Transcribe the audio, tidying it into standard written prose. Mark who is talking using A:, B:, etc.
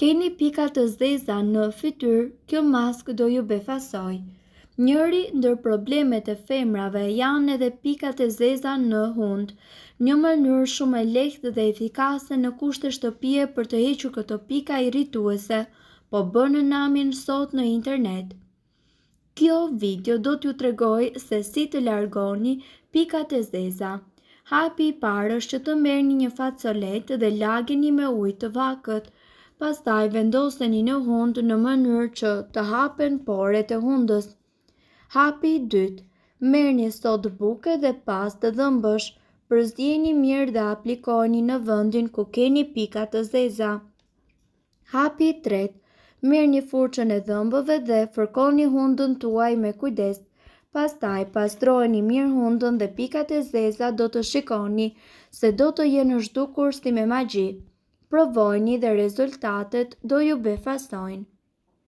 A: Keni pika të zeza në fytyrë, kjo maskë do ju befasoj. Njëri ndër problemet e femrave janë edhe pikat e zeza në hund. Një mënyrë shumë e lehtë dhe efikase në kushte shtëpie për të hequr këto pika irrituese, po bënë namin sot në internet. Kjo video do t'ju tregoj se si të largoni pikat e zeza. Hapi i parë është që të merrni një facolet dhe lageni me ujë të vakët. Pastaj vendoseni në hund në mënyrë që të hapen poret e hundës. Hapi i dytë, merrni sodë buke dhe pastë të dhëmbësh, përzieni mirë dhe aplikoni në vendin ku keni pika të zeza. Hapi i tretë, merrni furçën e dhëmbëve dhe fërkoni hundën tuaj me kujdes. Pastaj pastrojeni mirë hundën dhe pikat e zeza do të shikoni se do të jenë zhdukur si me magji. Provojni dhe rezultatet do ju befasojnë.